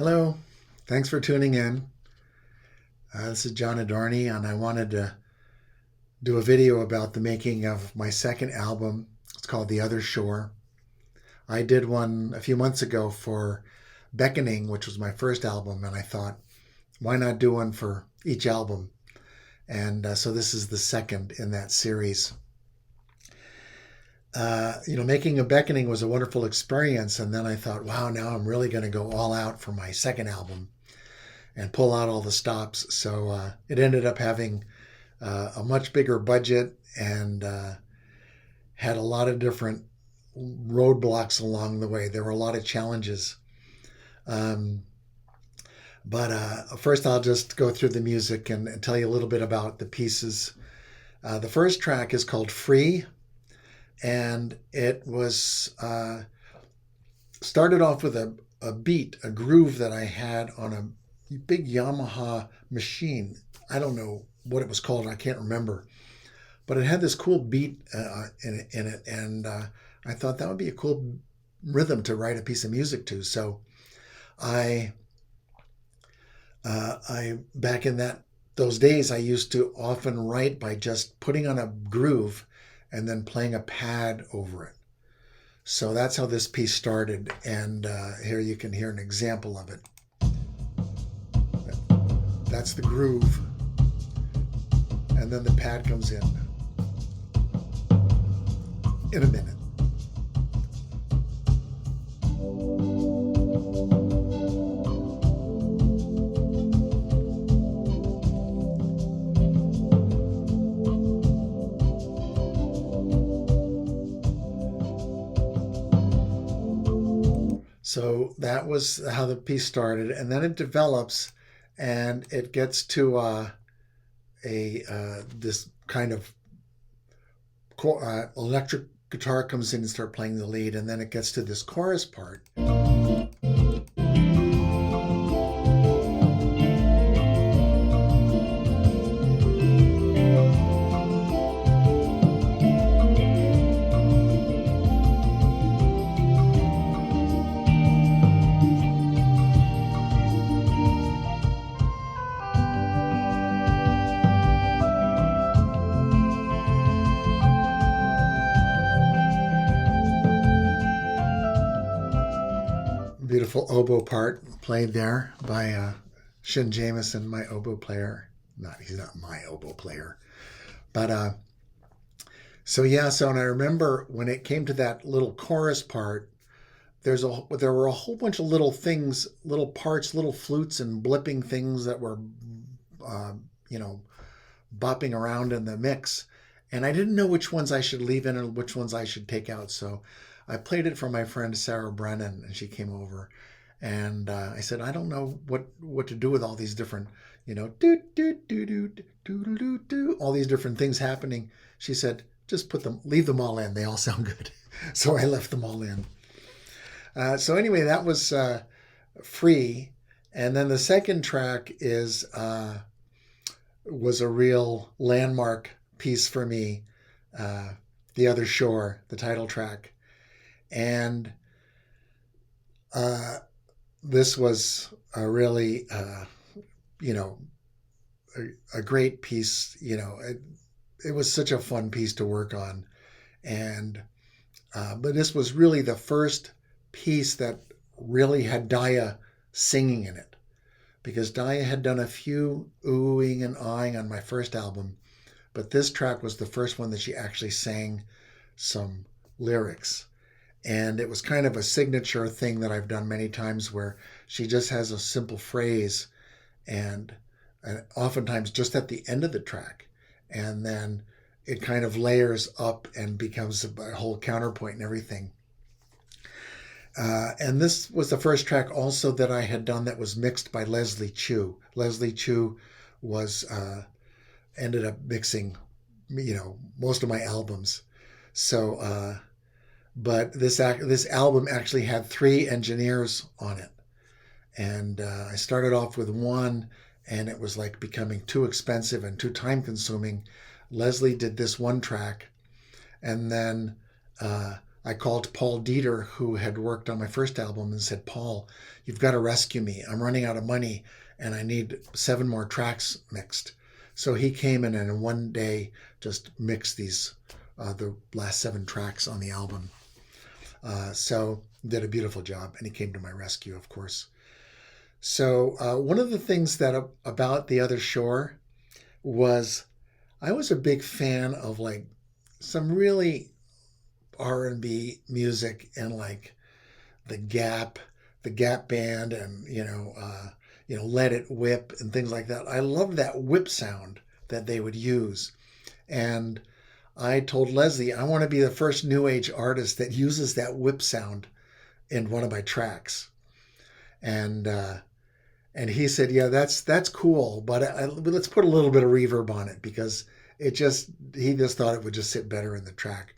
Hello, thanks for tuning in. This is John Adorney, and I wanted to do a video about the making of my second album. It's called The Other Shore. I did one a few months ago for Beckoning, which was my first album, and I thought, why not do one for each album? And so this is the second in that series. Making a Beckoning was a wonderful experience, and then I thought, wow, now I'm really going to go all out for my second album and pull out all the stops. So it ended up having a much bigger budget and had a lot of different roadblocks along the way. There were a lot of challenges. Um, but first, I'll just go through the music and tell you a little bit about the pieces. The first track is called Free, and it was started off with a beat, a groove that I had on a big Yamaha machine. I don't know what it was called. I can't remember. But it had this cool beat in it. And I thought that would be a cool rhythm to write a piece of music to. So I back in those days, I used to often write by just putting on a groove and then playing a pad over it. So that's how this piece started. And here you can hear an example of it. That's the groove. And then the pad comes in a minute. So that was how the piece started, and then it develops, and it gets to this kind of electric guitar comes in and start playing the lead, and then it gets to this chorus part. Beautiful oboe part played there by Shin Jameson, my oboe player. He's not my oboe player, but so and I remember when it came to that little chorus part, there were a whole bunch of little things, little parts, little flutes and blipping things that were, uh, you know, bopping around in the mix, and I didn't know which ones I should leave in and which ones I should take out. So I played it for my friend Sarah Brennan, and she came over, and I said, I don't know what to do with all these different, do do do do do do do, all these different things happening. She said, just leave them all in. They all sound good. So I left them all in. So anyway, that was Free, and then the second track was a real landmark piece for me, The Other Shore, the title track. And this was a really, a great piece. It was such a fun piece to work on. And but this was really the first piece that really had Daya singing in it, because Daya had done a few oohing and ahhing on my first album, but this track was the first one that she actually sang some lyrics. And it was kind of a signature thing that I've done many times, where she just has a simple phrase and oftentimes just at the end of the track, and then it kind of layers up and becomes a whole counterpoint and everything. And this was the first track also that I had done that was mixed by Leslie Chu. Leslie Chu was ended up mixing, most of my albums. So, but this album actually had 3 engineers on it, and I started off with one, and it was like becoming too expensive and too time consuming. Leslie did this one track, and then I called Paul Dieter, who had worked on my first album, and said, Paul, you've got to rescue me. I'm running out of money and I need 7 more tracks mixed. So he came in and in one day just mixed the last 7 tracks on the album. So did a beautiful job, and he came to my rescue, of course. So one of the things that about The Other Shore was I was a big fan of like some really R&B music and like the Gap, the Gap Band, and Let It Whip and things like that. I loved that whip sound that they would use, and I told Leslie I want to be the first new age artist that uses that whip sound in one of my tracks, and he said, yeah, that's cool, but let's put a little bit of reverb on it because he just thought it would just sit better in the track.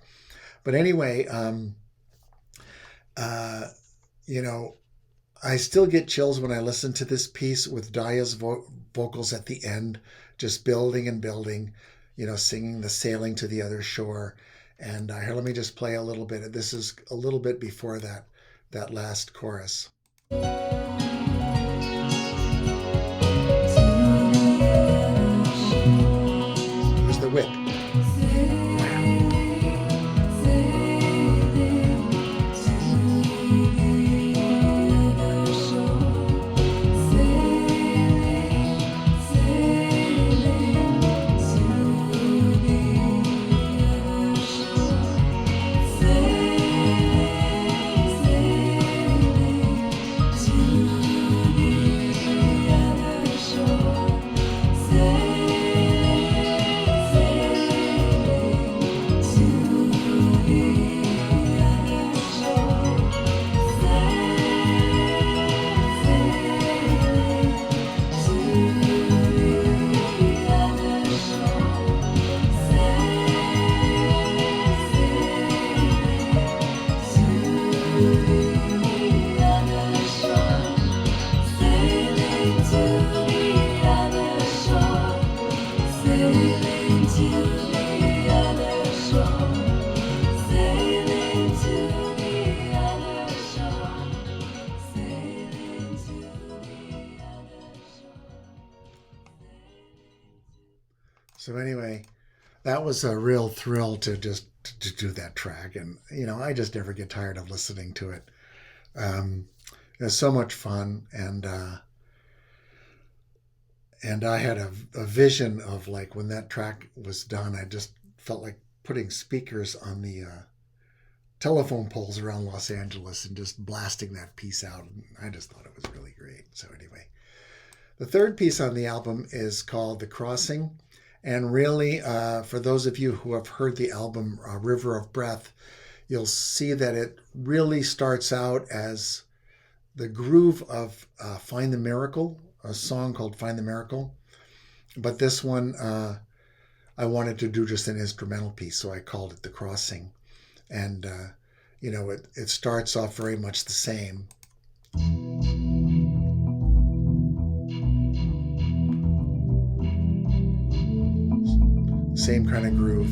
But anyway, uh, you know, I still get chills when I listen to this piece with Daya's vocals at the end, just building and building, singing the Sailing to the Other Shore. And here, let me just play a little bit. This is a little bit before that last chorus. Here's the whip. So anyway, that was a real thrill to do that track, and I just never get tired of listening to it. It's so much fun, and I had a vision of like when that track was done, I just felt like putting speakers on the telephone poles around Los Angeles and just blasting that piece out. And I just thought it was really great. So anyway, the third piece on the album is called The Crossing. And really, for those of you who have heard the album River of Breath, you'll see that it really starts out as the groove of Find the Miracle, a song called Find the Miracle. But this one, I wanted to do just an instrumental piece, so I called it The Crossing. And, it starts off very much the same. Same kind of groove.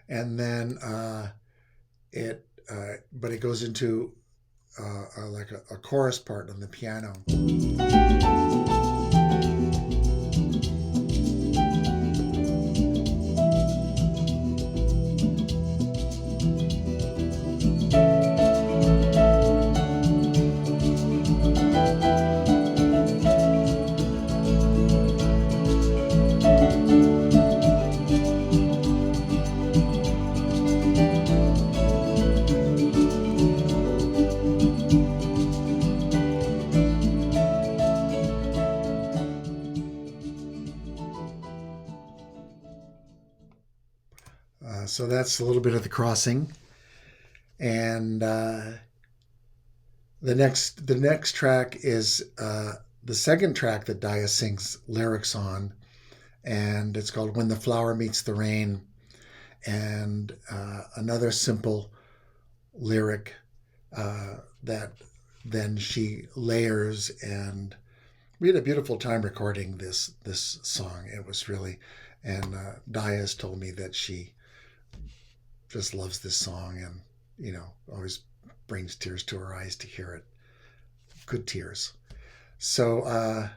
And then but it goes into like a chorus part on the piano. So that's a little bit of The Crossing, and the next track is the second track that Daya sings lyrics on, and it's called When the Flower Meets the Rain, and another simple lyric that then she layers, and we had a beautiful time recording this song. It was really, and Dia's told me that she just loves this song, and always brings tears to her eyes to hear it. Good tears. So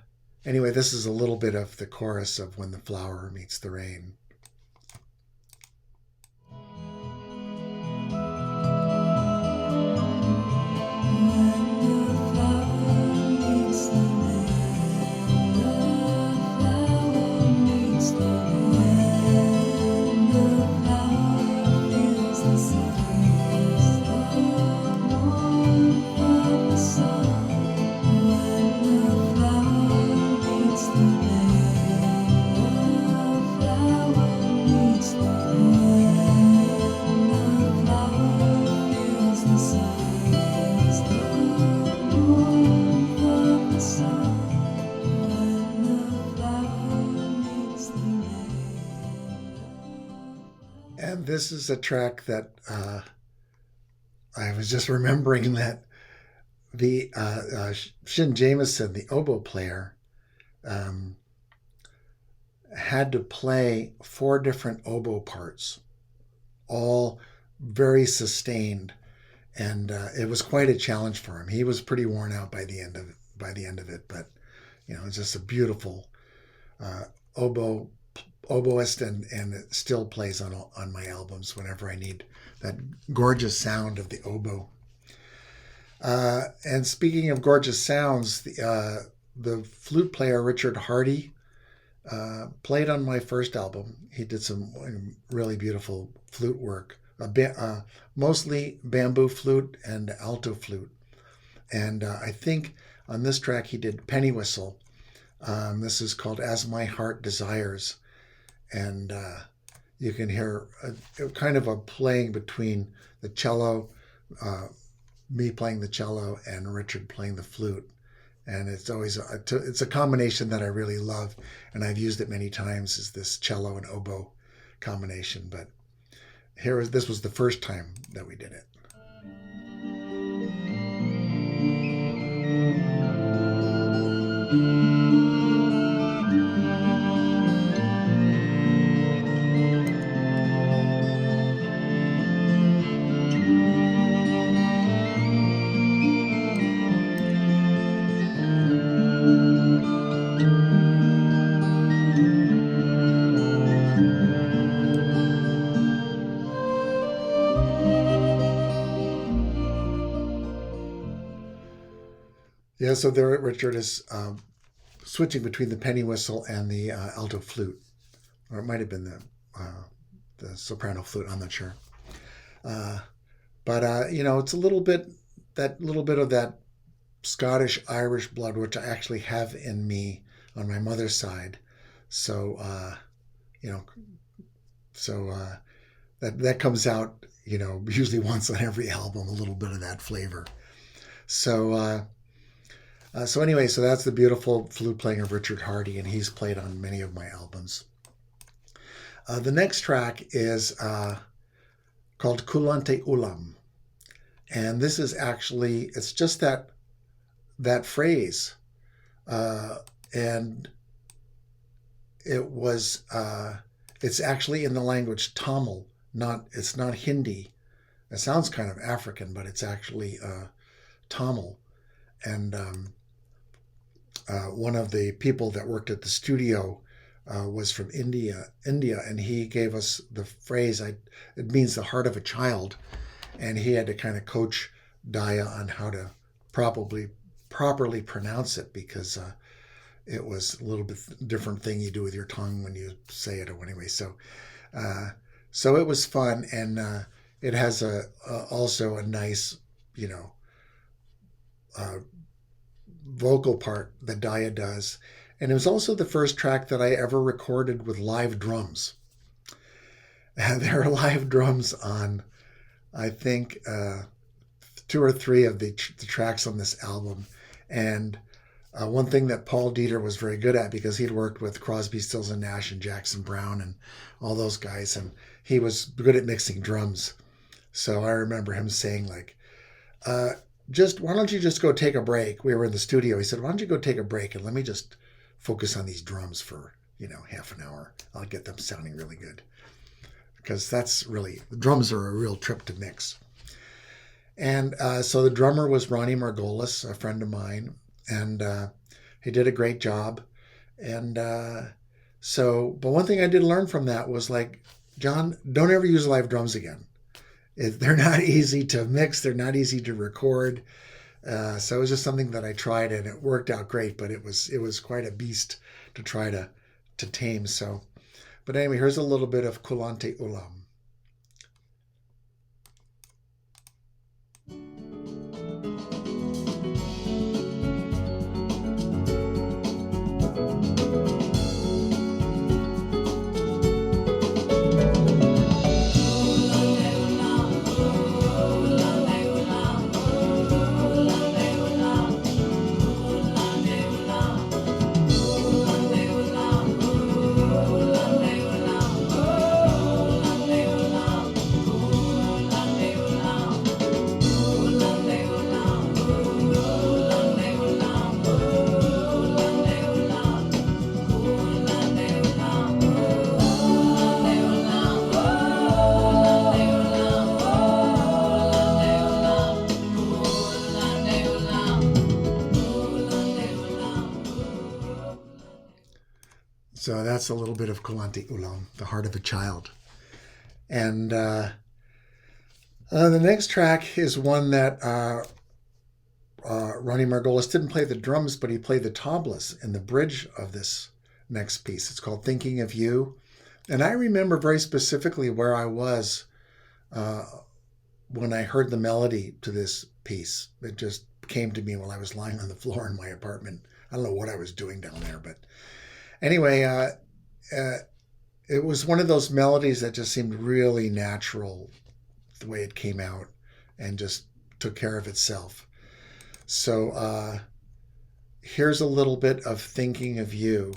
anyway, this is a little bit of the chorus of When the Flower Meets the Rain. And this is a track that I was just remembering that the Shin Jameson, the oboe player, um, had to play 4 different oboe parts, all very sustained, and it was quite a challenge for him. He was pretty worn out by the end of it, but it's just a beautiful uh, oboe oboist, and it still plays on my albums whenever I need that gorgeous sound of the oboe. And speaking of gorgeous sounds, the flute player Richard Hardy played on my first album. He did some really beautiful flute work, mostly bamboo flute and alto flute. And I think on this track he did penny whistle. This is called As My Heart Desires. And you can hear a kind of a playing between the cello, me playing the cello, and Richard playing the flute. And it's always it's a combination that I really love, and I've used it many times, is this cello and oboe combination. But this was the first time that we did it. Yeah, so there Richard is switching between the penny whistle and the alto flute, or it might have been the soprano flute. I'm not sure, but it's a little bit of that Scottish Irish blood, which I actually have in me on my mother's side. So you know, that comes out usually once on every album, a little bit of that flavor. So. So anyway, so that's the beautiful flute playing of Richard Hardy, and he's played on many of my albums. The next track is called Culante Ulam, and this is actually, it's just that phrase, and it's actually in the language Tamil. It's not Hindi. It sounds kind of African, but it's actually Tamil. And one of the people that worked at the studio was from India, and he gave us the phrase. It means the heart of a child, and he had to kind of coach Daya on how to properly pronounce it, because it was a little bit different thing you do with your tongue when you say it. Or anyway, so it was fun, and it has also a nice vocal part that Daya does. And it was also the first track that I ever recorded with live drums. And there are live drums on, I think, 2 or 3 of the tracks on this album. And one thing that Paul Dieter was very good at, because he'd worked with Crosby, Stills and Nash and Jackson Browne and all those guys, and he was good at mixing drums. So I remember him saying, like, just why don't you just go take a break? We were in the studio. He said, why don't you go take a break and let me just focus on these drums for, half an hour. I'll get them sounding really good. Because the drums are a real trip to mix. And so the drummer was Ronnie Margolis, a friend of mine, and he did a great job. And but one thing I did learn from that was like, John, don't ever use live drums again. They're not easy to mix. They're not easy to record. So it was just something that I tried, and it worked out great. But it was quite a beast to try to tame. So, but anyway, here's a little bit of Culante Ulam. So that's a little bit of Culante Ulam, the heart of a child. And the next track is one that Ronnie Margolis didn't play the drums, but he played the tablas in the bridge of this next piece. It's called Thinking of You. And I remember very specifically where I was when I heard the melody to this piece. It just came to me while I was lying on the floor in my apartment. I don't know what I was doing down there, but anyway, it was one of those melodies that just seemed really natural the way it came out and just took care of itself. So here's a little bit of Thinking of You.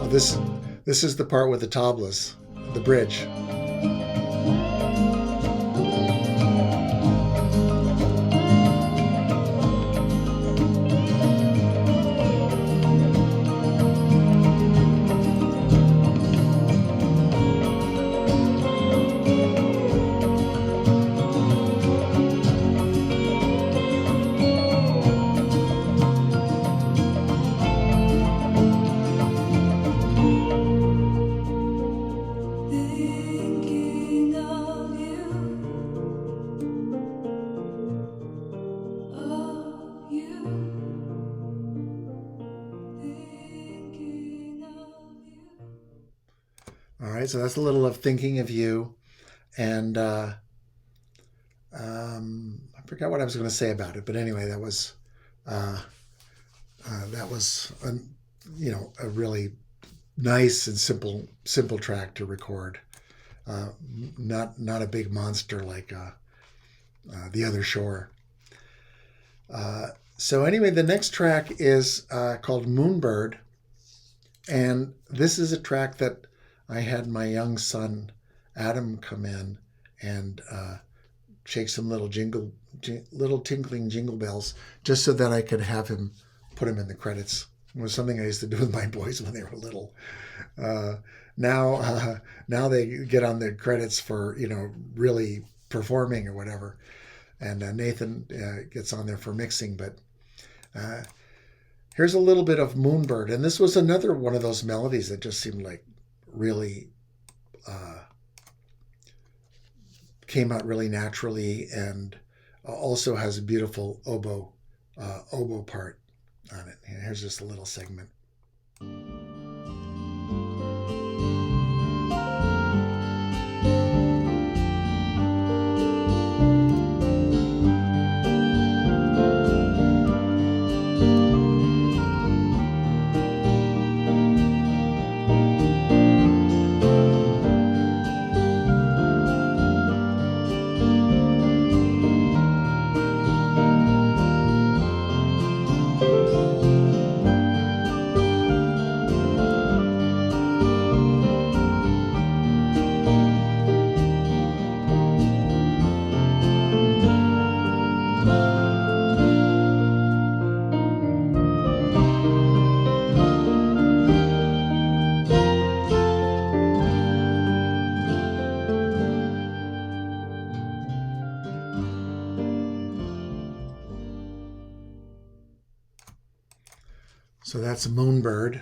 Oh, this is the part with the tablas, the bridge. All right, so that's a little of Thinking of You. And I forgot what I was going to say about it, but anyway, that was a really nice and simple track to record. Not a big monster like The Other Shore. So anyway, the next track is called Moonbird, and this is a track that I had my young son Adam come in and shake some little tinkling jingle bells, just so that I could have him put him in the credits. It was something I used to do with my boys when they were little. Now they get on the credits for really performing or whatever, and Nathan gets on there for mixing. But here's a little bit of Moonbird, and this was another one of those melodies that just seemed like really came out really naturally, and also has a beautiful oboe part on it. And here's just a little segment. So that's Moonbird.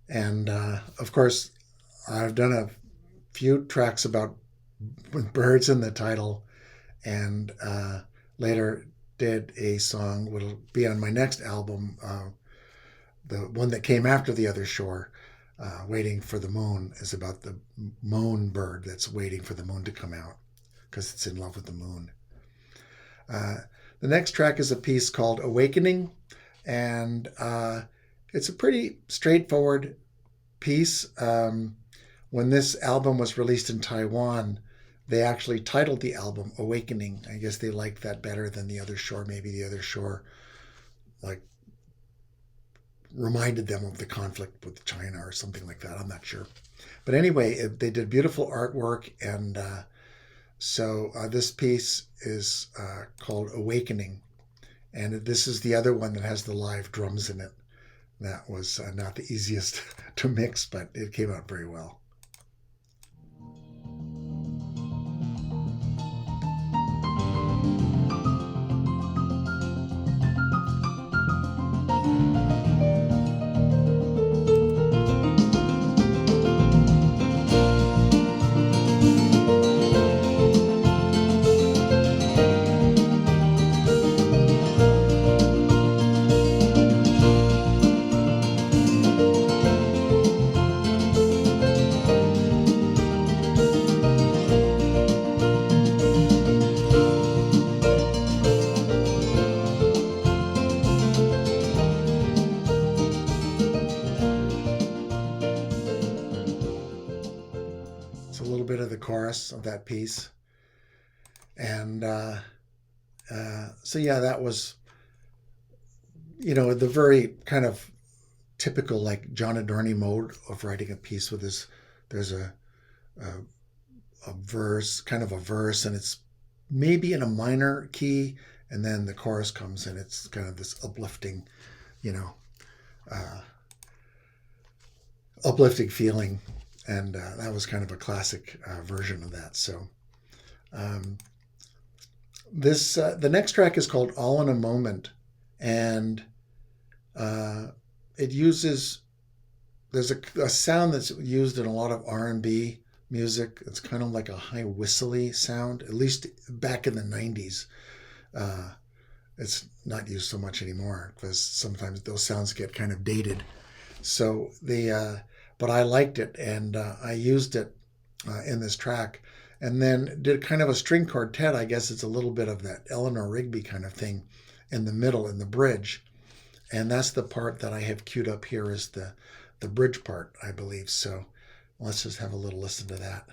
And of course, I've done a few tracks about birds in the title, and later did a song, will be on my next album, the one that came after The Other Shore, Waiting for the Moon, is about the moon bird that's waiting for the moon to come out because it's in love with the moon. Uh, the next track is a piece called Awakening, and it's a pretty straightforward piece. When this album was released in Taiwan, they actually titled the album Awakening. I guess they liked that better than The Other Shore. Maybe The Other Shore like reminded them of the conflict with China or something like that. I'm not sure. But anyway, they did beautiful artwork, and so this piece is called Awakening. And this is the other one that has the live drums in it. That was not the easiest to mix, but it came out very well. It's a little bit of the chorus of that piece. And so, yeah, that was, the very kind of typical, like, John Adorney mode of writing a piece with this. There's a, a verse, kind of a verse, and it's maybe in a minor key, and then the chorus comes, and it's kind of this uplifting, uh, uplifting feeling. And that was kind of a classic version of that. So the next track is called All in a Moment, and it uses, there's a sound that's used in a lot of R&B music. It's kind of like a high whistly sound, at least back in the 90s. It's not used so much anymore because sometimes those sounds get kind of dated. So but I liked it, and I used it in this track, and then did kind of a string quartet. I guess it's a little bit of that Eleanor Rigby kind of thing in the middle, in the bridge, and that's the part that I have queued up here is the bridge part, I believe. So let's just have a little listen to that.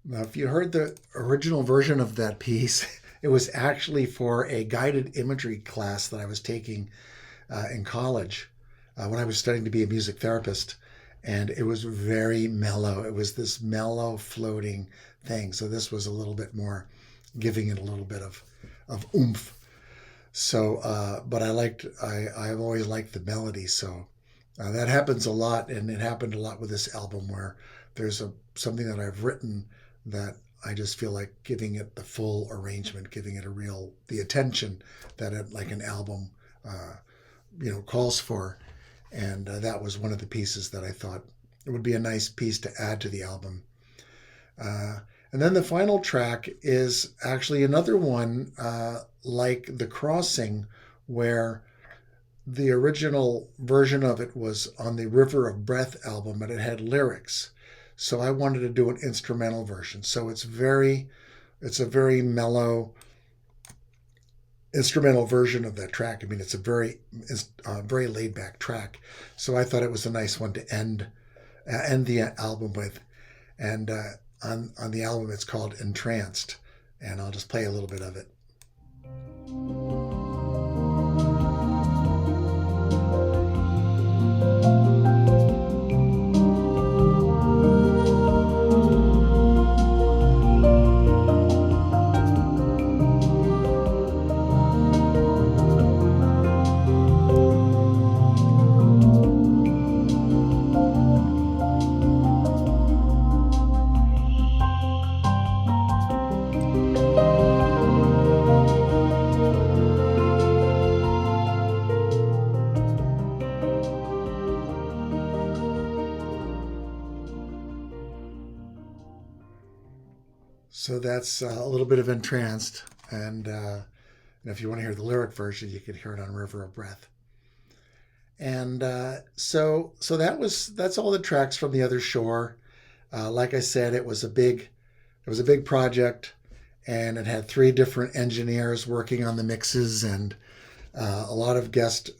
Now, if you heard the original version of that piece, it was actually for a guided imagery class that I was taking in college when I was studying to be a music therapist. And it was very mellow. It was this mellow floating thing. So this was a little bit more giving it a little bit of oomph. So, but I've always liked the melody. So that happens a lot. And it happened a lot with this album where there's something that I've written that I just feel like giving it the full arrangement, giving it the attention that like an album, calls for. And that was one of the pieces that I thought it would be a nice piece to add to the album. And then the final track is actually another one like The Crossing, where the original version of it was on the River of Breath album, but it had lyrics. So I wanted to do an instrumental version. So it's a very mellow instrumental version of that track. I mean, it's a very laid back track. So I thought it was a nice one to end the album with. And on the album, it's called Entranced, and I'll just play a little bit of it. So that's a little bit of Entranced, and if you want to hear the lyric version, you can hear it on River of Breath. And so that's all the tracks from The Other Shore. Like I said, it was a big project, and it had 3 different engineers working on the mixes, and a lot of guest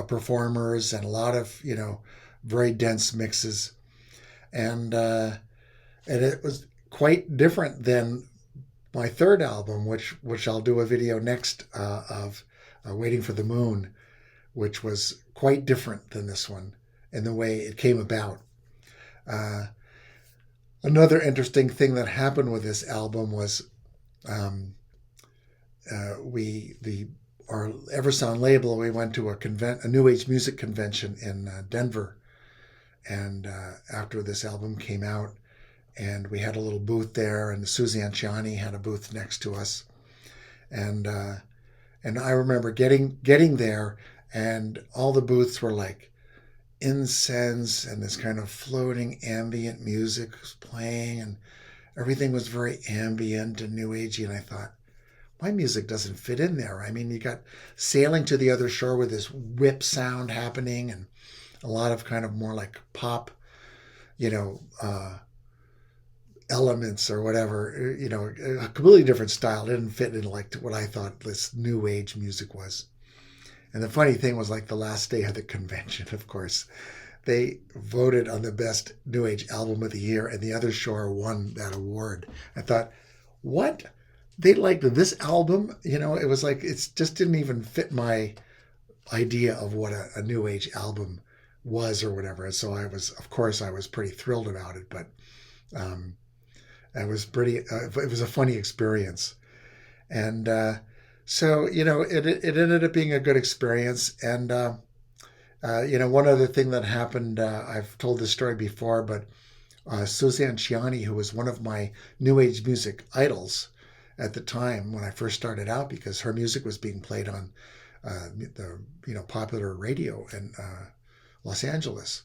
performers, and a lot of very dense mixes, and it was quite different than my third album, which I'll do a video next of Waiting for the Moon, which was quite different than this one in the way it came about. Another interesting thing that happened with this album was our Eversound label, we went to a New Age music convention in Denver, and after this album came out, and we had a little booth there, and Suzanne Ciani had a booth next to us, and I remember getting there, and all the booths were like incense, and this kind of floating ambient music was playing, and everything was very ambient and new agey, and I thought, my music doesn't fit in there. I mean, you got Sailing to the Other Shore with this whip sound happening, and a lot of kind of more like pop, elements or whatever, a completely different style. It didn't fit in like what I thought this new age music was. And the funny thing was, like, the last day of the convention, of course, they voted on the best new age album of the year, and The Other Shore won that award. I thought, what? They liked this album? It was like, it just didn't even fit my idea of what a new age album was or whatever. And so I was pretty thrilled about it, but it was a funny experience. And so, it ended up being a good experience. And, one other thing that happened, I've told this story before, but Suzanne Ciani, who was one of my new age music idols at the time when I first started out, because her music was being played on the popular radio in Los Angeles,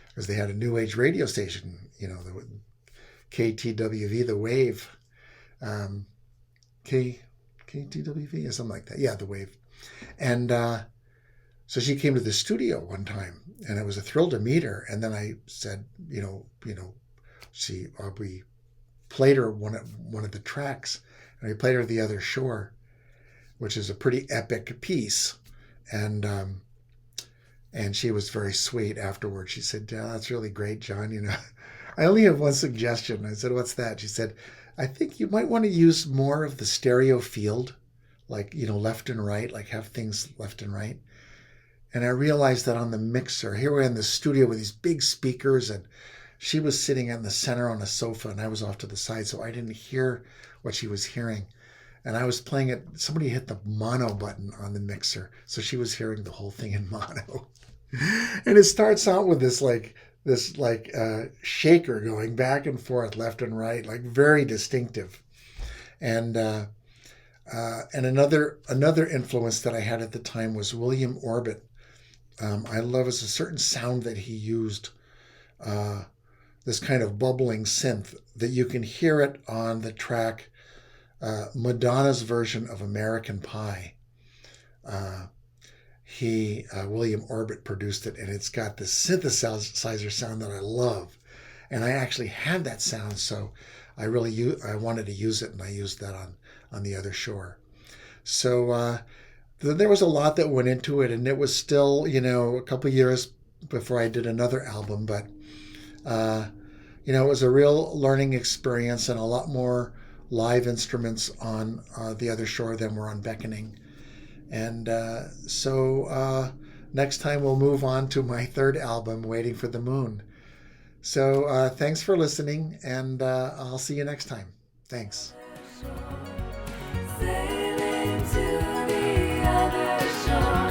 because they had a new age radio station, the KTWV, the Wave, KTWV or something like that. Yeah, the Wave. And so she came to the studio one time, and it was a thrill to meet her. And then I said, we played her one of the tracks, and we played her The Other Shore, which is a pretty epic piece. And she was very sweet afterwards. She said, "Yeah, that's really great, John. I only have one suggestion." I said, "What's that?" She said, "I think you might want to use more of the stereo field, like, left and right, like have things left and right." And I realized that on the mixer, here we're in the studio with these big speakers, and she was sitting in the center on a sofa, and I was off to the side, so I didn't hear what she was hearing. And I was playing it. Somebody hit the mono button on the mixer, so she was hearing the whole thing in mono. And it starts out with this shaker going back and forth, left and right, like very distinctive. And another influence that I had at the time was William Orbit. I love a certain sound that he used, this kind of bubbling synth that you can hear it on the track Madonna's version of American Pie. William Orbit produced it, and it's got this synthesizer sound that I love. And I actually had that sound, so I wanted to use it, and I used that on The Other Shore. So there was a lot that went into it, and it was still, a couple years before I did another album. But uh, it was a real learning experience, and a lot more live instruments on the other shore than were on Beckoning. And so next time we'll move on to my third album, Waiting for the Moon. So thanks for listening, and I'll see you next time. Thanks. Sailing to the other shore.